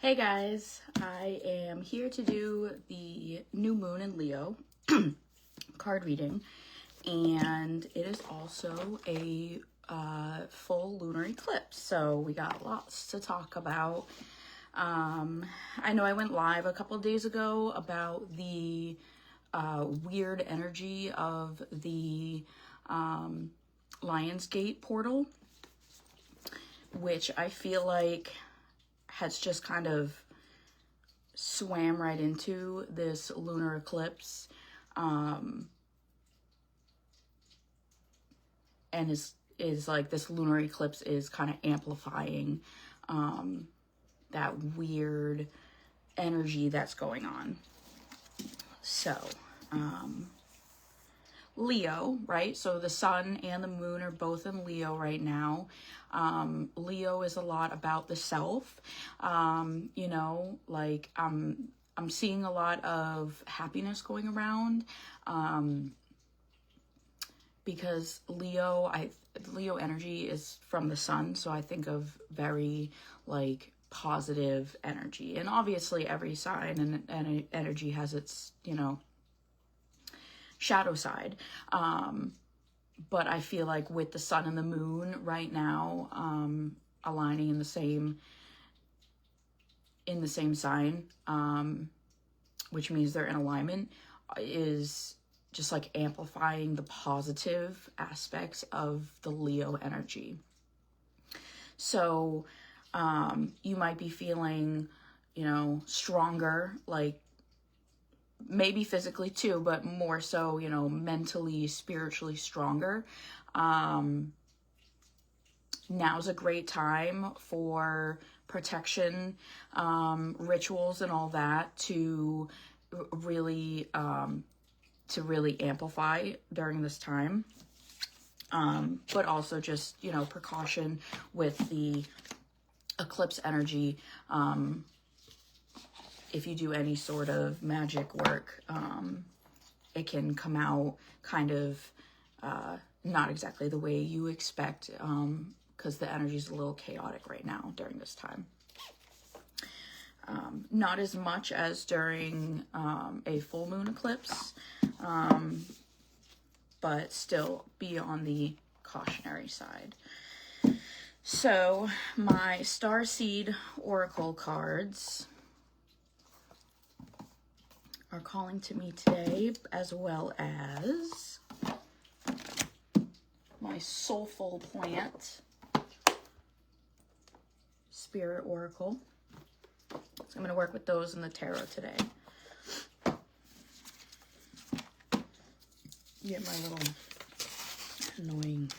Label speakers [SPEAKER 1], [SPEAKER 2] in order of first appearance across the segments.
[SPEAKER 1] Hey guys, I am here to do the new moon in Leo card reading, and it is also a full lunar eclipse, so we got lots to talk about. I know I went live a couple days ago about the weird energy of the Lionsgate portal, which I feel like has just kind of swam right into this lunar eclipse, and is like this lunar eclipse is kind of amplifying that weird energy that's going on. So Leo, right? So the sun and the moon are both in Leo right now. Leo is a lot about the self. You know, like I'm seeing a lot of happiness going around. Because Leo energy is from the sun, so I think of very like positive energy. And obviously every sign and energy has its, you know, shadow side, but I feel like with the sun and the moon right now aligning in the same sign, which means they're in alignment, is just like amplifying the positive aspects of the Leo energy. So you might be feeling, you know, stronger, like maybe physically too, but more so, you know, mentally, spiritually stronger. Now's a great time for protection, rituals and all that to really amplify during this time. But also just, you know, precaution with the eclipse energy. If you do any sort of magic work, it can come out kind of not exactly the way you expect, because the energy is a little chaotic right now during this time. Not as much as during a full moon eclipse, but still be on the cautionary side. So my Starseed Oracle cards are calling to me today, as well as my Soulful Plant Spirit Oracle. So I'm going to work with those in the tarot today. Get my little annoying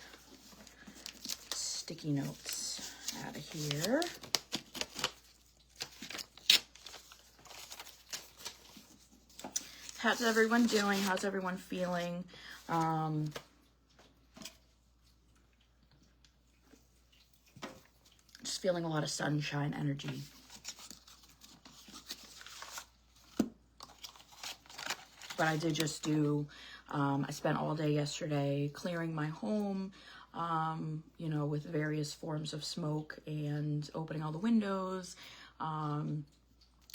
[SPEAKER 1] sticky notes out of here. How's everyone doing? How's everyone feeling? Just feeling a lot of sunshine energy. But I did just do, I spent all day yesterday clearing my home, you know, with various forms of smoke and opening all the windows.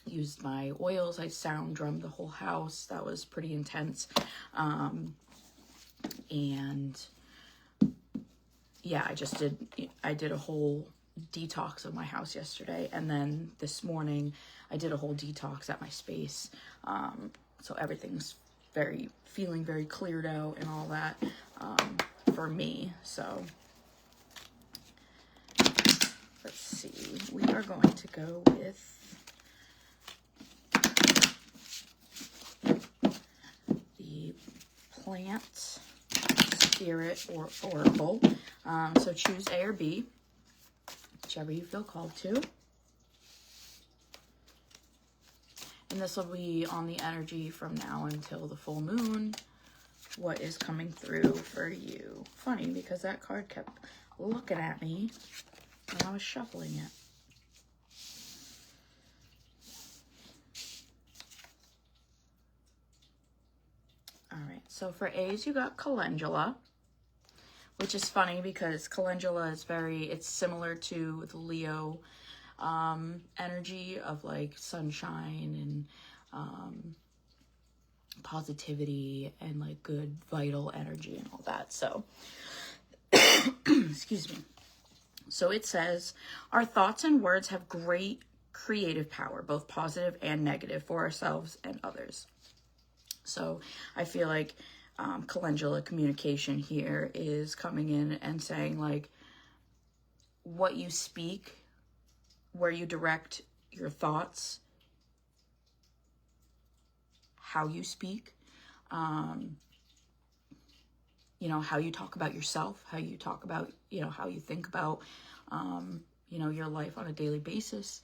[SPEAKER 1] Used my oils. I sound drummed the whole house. That was pretty intense. And yeah, I did a whole detox of my house yesterday. And then this morning I did a whole detox at my space. So everything's feeling very cleared out and all that, for me. So let's see, we are going to go with the Plant Spirit or Oracle. So choose A or B, whichever you feel called to. And this will be on the energy from now until the full moon. What is coming through for you? Funny, because that card kept looking at me when I was shuffling it. All right, so for A's, you got Calendula, which is funny because Calendula is it's similar to the Leo energy of like sunshine and positivity and like good vital energy and all that. So excuse me. So it says, our thoughts and words have great creative power, both positive and negative, for ourselves and others. So I feel like calendula communication here is coming in and saying like what you speak, where you direct your thoughts, how you speak, you know, how you talk about yourself, how you talk about, you know, how you think about, you know, your life on a daily basis.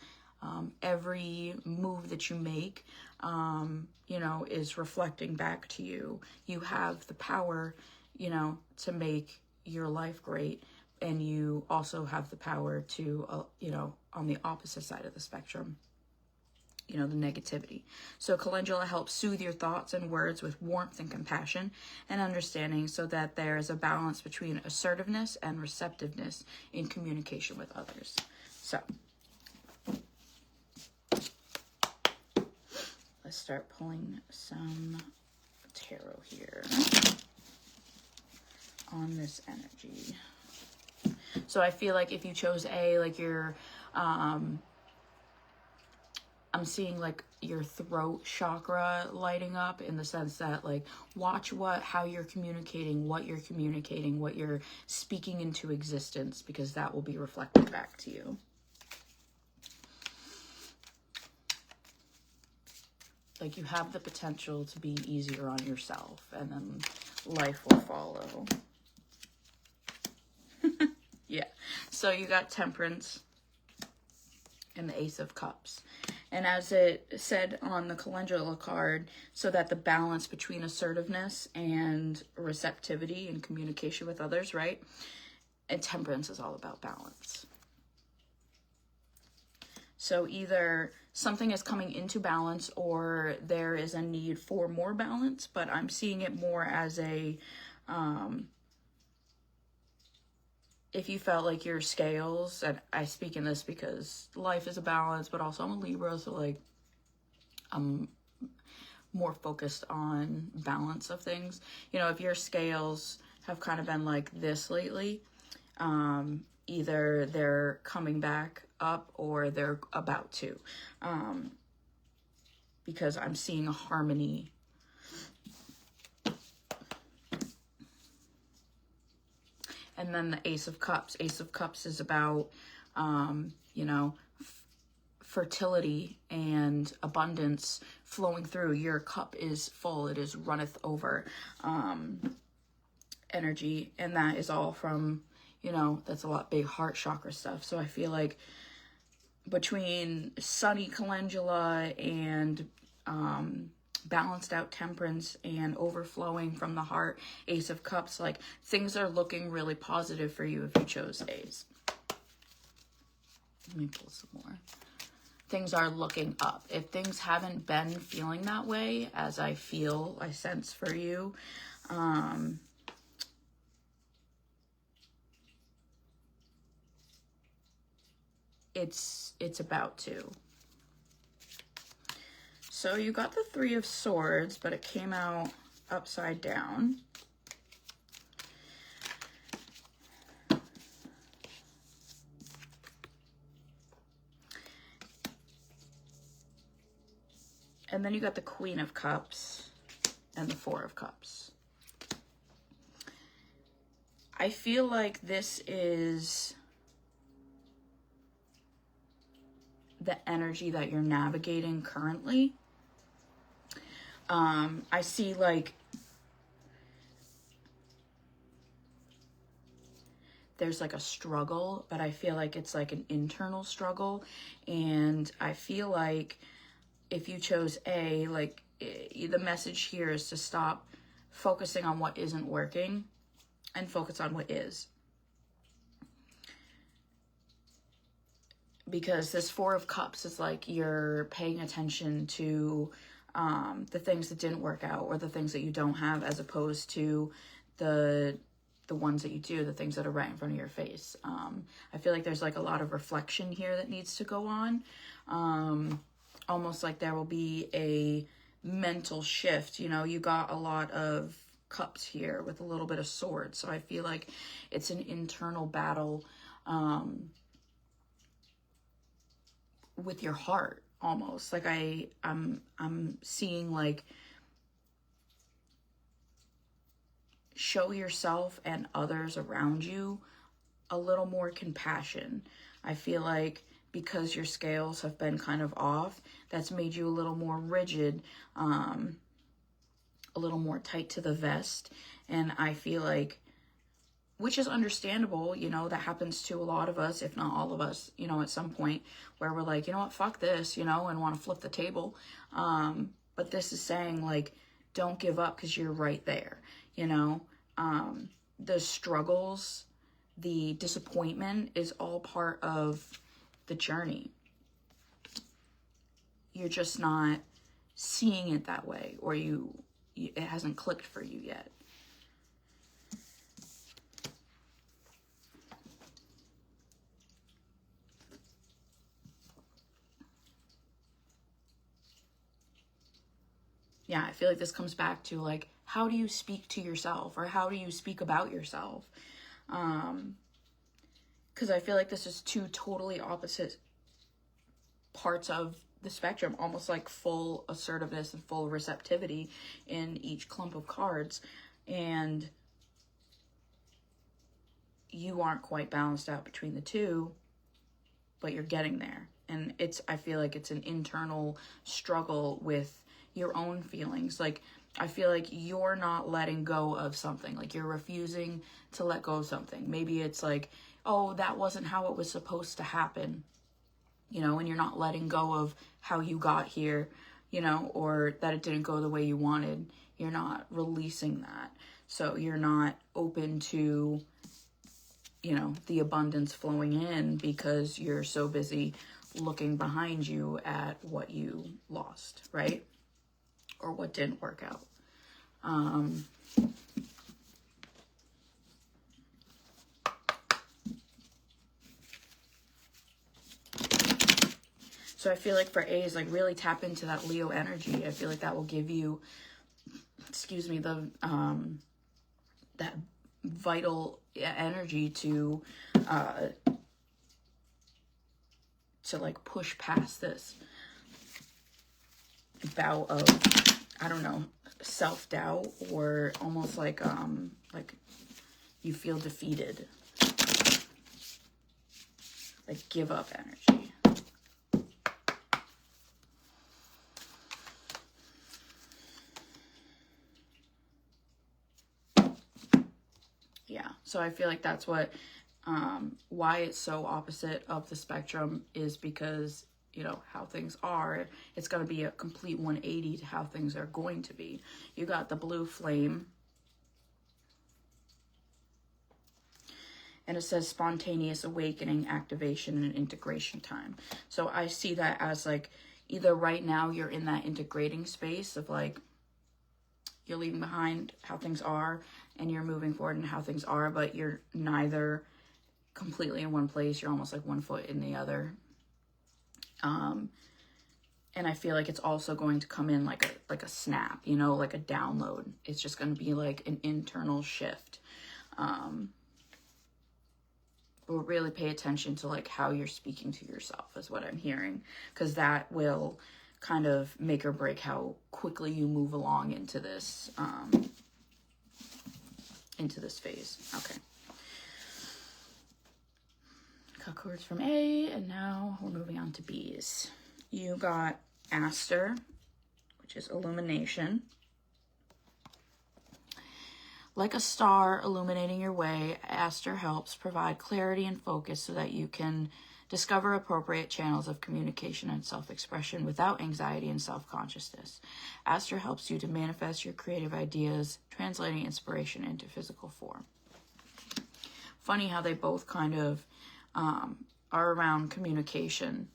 [SPEAKER 1] Every move that you make, you know, is reflecting back to you. You have the power, you know, to make your life great. And you also have the power to, you know, on the opposite side of the spectrum, you know, the negativity. So calendula helps soothe your thoughts and words with warmth and compassion and understanding so that there is a balance between assertiveness and receptiveness in communication with others. So let's start pulling some tarot here on this energy. So I feel like if you chose A, like you're, I'm seeing like your throat chakra lighting up in the sense that like watch how you're communicating, what you're speaking into existence, because that will be reflected back to you. Like you have the potential to be easier on yourself and then life will follow. Yeah. So you got Temperance and the Ace of Cups. And as it said on the calendula card, so that the balance between assertiveness and receptivity and communication with others, right? And Temperance is all about balance. So either something is coming into balance or there is a need for more balance, but I'm seeing it more as a, if you felt like your scales, and I speak in this because life is a balance, but also I'm a Libra, so like I'm more focused on balance of things. You know, if your scales have kind of been like this lately, either they're coming back up or they're about to, because I'm seeing a harmony. And then the Ace of Cups. Ace of Cups is about, you know, fertility and abundance flowing through. Your cup is full. It is runneth over energy. And that is all from, you know, that's a lot big heart chakra stuff. So I feel like between sunny calendula and balanced out Temperance and overflowing from the heart, Ace of Cups, like things are looking really positive for you if you chose A's. Let me pull some more. Things are looking up. If things haven't been feeling that way, as I sense for you, it's about to. So you got the Three of Swords, but it came out upside down. And then you got the Queen of Cups and the Four of Cups. I feel like this is the energy that you're navigating currently. I see like there's like a struggle, but I feel like it's like an internal struggle. And I feel like if you chose A, like the message here is to stop focusing on what isn't working and focus on what is. Because this Four of Cups is like you're paying attention to the things that didn't work out or the things that you don't have, as opposed to the the ones that you do, the things that are right in front of your face. I feel like there's like a lot of reflection here that needs to go on. Almost like there will be a mental shift. You know, you got a lot of cups here with a little bit of swords. So I feel like it's an internal battle with your heart, almost. Like I'm seeing like, show yourself and others around you a little more compassion. I feel like because your scales have been kind of off, that's made you a little more rigid, a little more tight to the vest. And I feel like, which is understandable, you know, that happens to a lot of us, if not all of us, you know, at some point where we're like, you know what, fuck this, you know, and want to flip the table. But this is saying like, don't give up because you're right there, you know. The struggles, the disappointment is all part of the journey. You're just not seeing it that way, or it hasn't clicked for you yet. Yeah, I feel like this comes back to like, how do you speak to yourself, or how do you speak about yourself? Because I feel like this is two totally opposite parts of the spectrum, almost like full assertiveness and full receptivity in each clump of cards. And you aren't quite balanced out between the two, but you're getting there. And I feel like it's an internal struggle with your own feelings. Like, I feel like you're not letting go of something. Like, you're refusing to let go of something. Maybe it's like, oh, that wasn't how it was supposed to happen, you know, and you're not letting go of how you got here, you know, or that it didn't go the way you wanted. You're not releasing that. So you're not open to, you know, the abundance flowing in because you're so busy looking behind you at what you lost, right? Or what didn't work out. So I feel like for A's, like, really tap into that Leo energy. I feel like that will give you, excuse me, the that vital energy to like push past this bout of, I don't know, self-doubt, or almost like you feel defeated, like give up energy. Yeah, so I feel like that's what why it's so opposite of the spectrum is because, you know, how things are, it's going to be a complete 180 to how things are going to be. You got the blue flame, and it says spontaneous awakening, activation, and integration time. So I see that as like, either right now you're in that integrating space of like, you're leaving behind how things are and you're moving forward in how things are, but you're neither completely in one place. You're almost like one foot in the other. And I feel like it's also going to come in like a snap, you know, like a download. It's just going to be like an internal shift. But really pay attention to like how you're speaking to yourself is what I'm hearing, because that will kind of make or break how quickly you move along into this phase. Okay. Cut cords from A, and now we're moving on to B's. You got Aster, which is illumination. Like a star illuminating your way, Aster helps provide clarity and focus so that you can discover appropriate channels of communication and self-expression without anxiety and self-consciousness. Aster helps you to manifest your creative ideas, translating inspiration into physical form. Funny how they both kind of are around communication.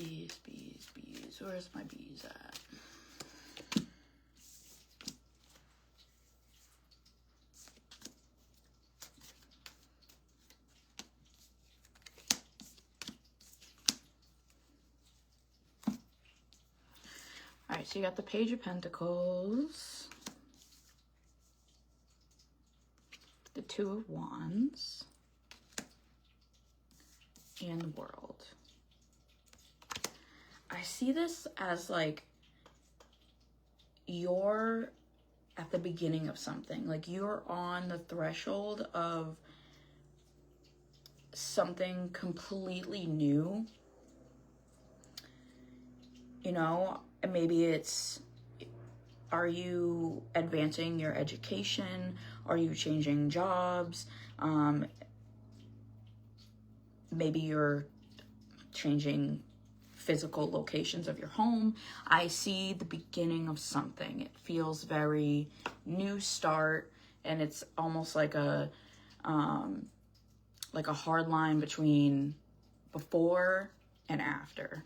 [SPEAKER 1] Bees, bees, bees. Where's my bees at? All right, so you got the Page of Pentacles, the Two of Wands, and the World. I see this as like you're at the beginning of something. Like you're on the threshold of something completely new. You know, maybe it's, are you advancing your education? Are you changing jobs? Maybe you're changing physical locations of your home. I see the beginning of something. It feels very new start, and it's almost like a hard line between before and after.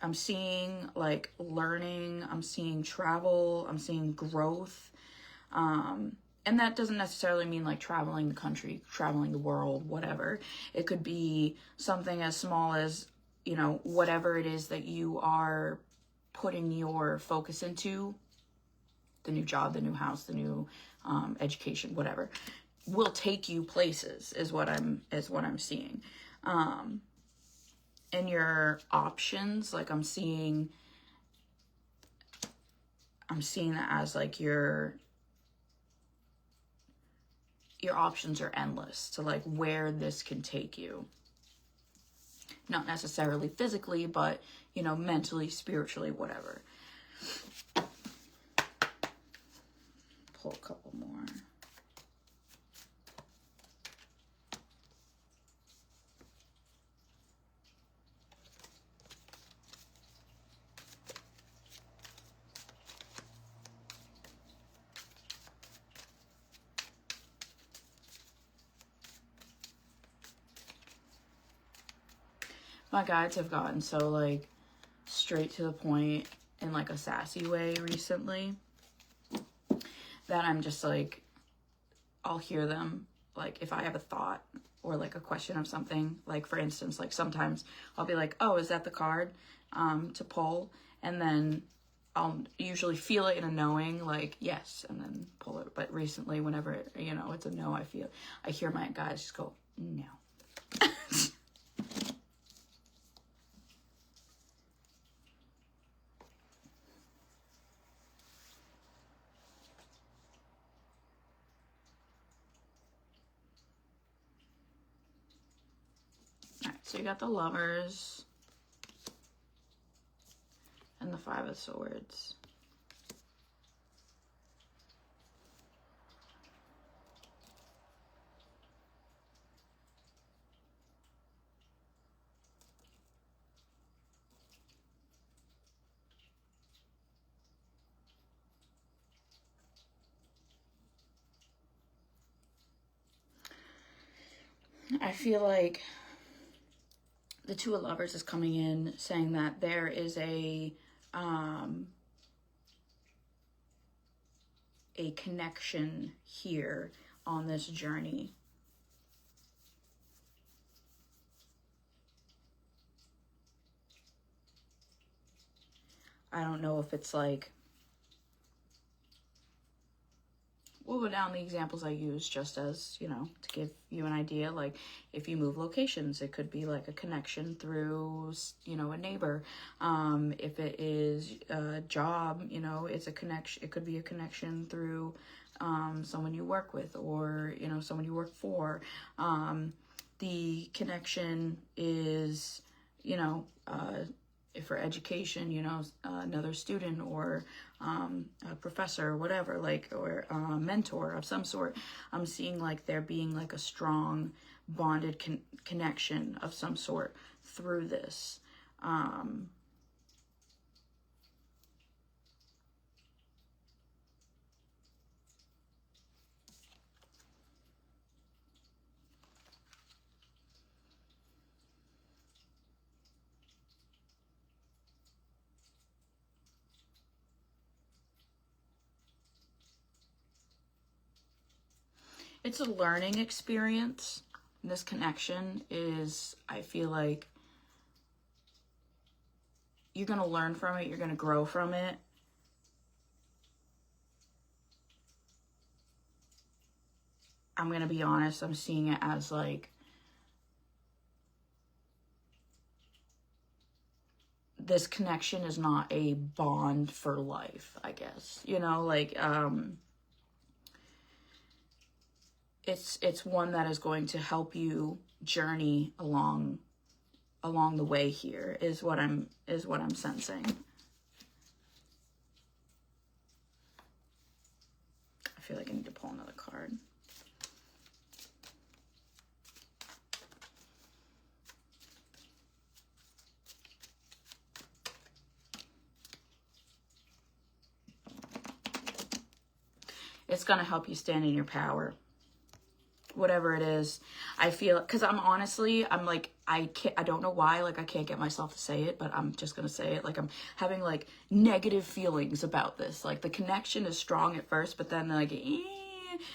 [SPEAKER 1] I'm seeing like learning, I'm seeing travel, I'm seeing growth. And that doesn't necessarily mean like traveling the country, traveling the world, whatever. It could be something as small as, you know, whatever it is that you are putting your focus into, the new job, the new house, the new education, whatever, will take you places is what I'm seeing. And your options, like I'm seeing that as like your options are endless to like where this can take you. Not necessarily physically, but, you know, mentally, spiritually, whatever. Pull a couple more. My guides have gotten so like straight to the point in like a sassy way recently that I'm just like, I'll hear them. Like if I have a thought or like a question of something, like for instance, like sometimes I'll be like, oh, is that the card to pull? And then I'll usually feel it in a knowing, like yes, and then pull it. But recently, whenever, you know, it's a no, I hear my guides just go, no. So you got the Lovers and the Five of Swords. I feel like the Two of Lovers is coming in saying that there is a connection here on this journey. I don't know if it's like, we'll go down the examples I use just as, you know, to give you an idea. Like if you move locations, it could be like a connection through, you know, a neighbor. If it is a job, you know, it's a connection. It could be a connection through someone you work with, or, you know, someone you work for. The connection is, you know, if for education, you know, another student or a professor or whatever, like, or a mentor of some sort. I'm seeing like there being like a strong bonded connection of some sort through this. it's a learning experience. This connection is, I feel like, you're going to learn from it. You're going to grow from it. I'm going to be honest. I'm seeing it as like, this connection is not a bond for life, I guess. You know, like, it's one that is going to help you journey along the way here, is what I'm sensing. I feel like I need to pull another card. It's going to help you stand in your power. Whatever it is, I feel, because I'm like, I don't know why, like, I can't get myself to say it, but I'm just going to say it. Like, I'm having, like, negative feelings about this. Like, the connection is strong at first, but then, like,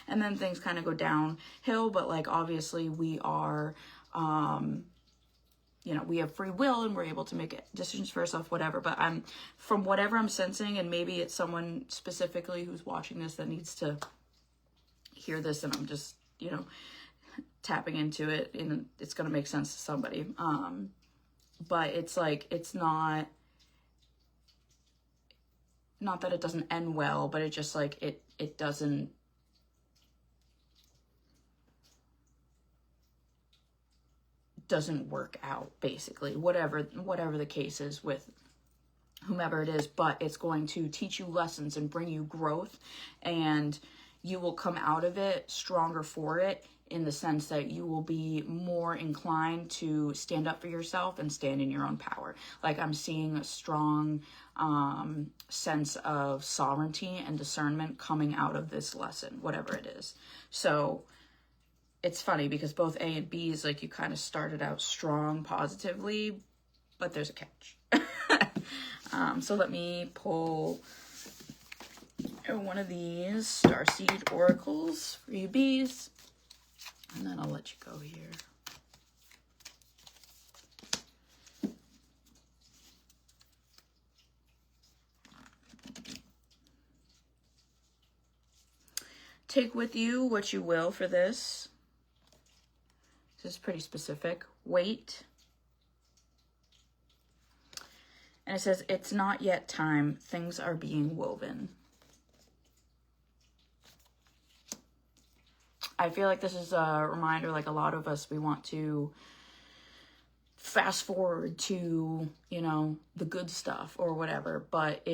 [SPEAKER 1] and then things kind of go downhill. But, like, obviously we are, you know, we have free will and we're able to make decisions for ourselves, whatever. But from whatever I'm sensing, and maybe it's someone specifically who's watching this that needs to hear this, and I'm just, you know, tapping into it, and it's going to make sense to somebody. But it's like, it's not that it doesn't end well, but it just, like, it doesn't work out, basically, whatever the case is with whomever it is. But it's going to teach you lessons and bring you growth, and you will come out of it stronger for it, in the sense that you will be more inclined to stand up for yourself and stand in your own power. Like, I'm seeing a strong sense of sovereignty and discernment coming out of this lesson, whatever it is. So it's funny because both A and B is like, you kind of started out strong positively, but there's a catch. So let me pull one of these Starseed Oracles for you bees, and then I'll let you go here. Take with you what you will for this. This is pretty specific. Wait. And it says, it's not yet time. Things are being woven. I feel like this is a reminder, like, a lot of us, we want to fast forward to, you know, the good stuff or whatever, but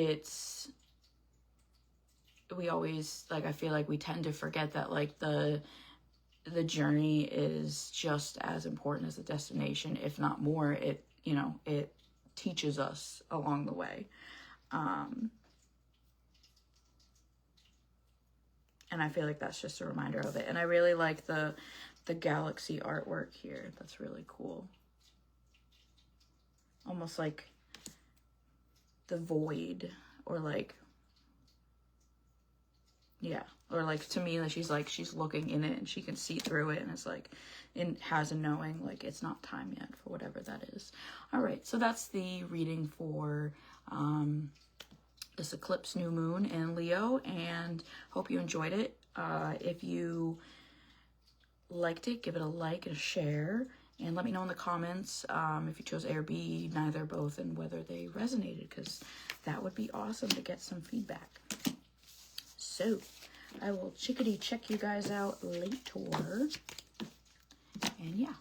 [SPEAKER 1] we always, like, I feel like we tend to forget that, like, the journey is just as important as the destination, if not more. It, you know, it teaches us along the way. And I feel like that's just a reminder of it. And I really like the galaxy artwork here. That's really cool. Almost like the void, or like, yeah. Or like, to me, like, she's looking in it and she can see through it, and it's like, it has a knowing, like, it's not time yet for whatever that is. All right. So that's the reading for, this eclipse new moon in Leo, and hope you enjoyed it. If you liked it, give it a like and a share, and let me know in the comments if you chose A or B, neither, both, and whether they resonated, because that would be awesome to get some feedback. So I will chickadee check you guys out later, and yeah.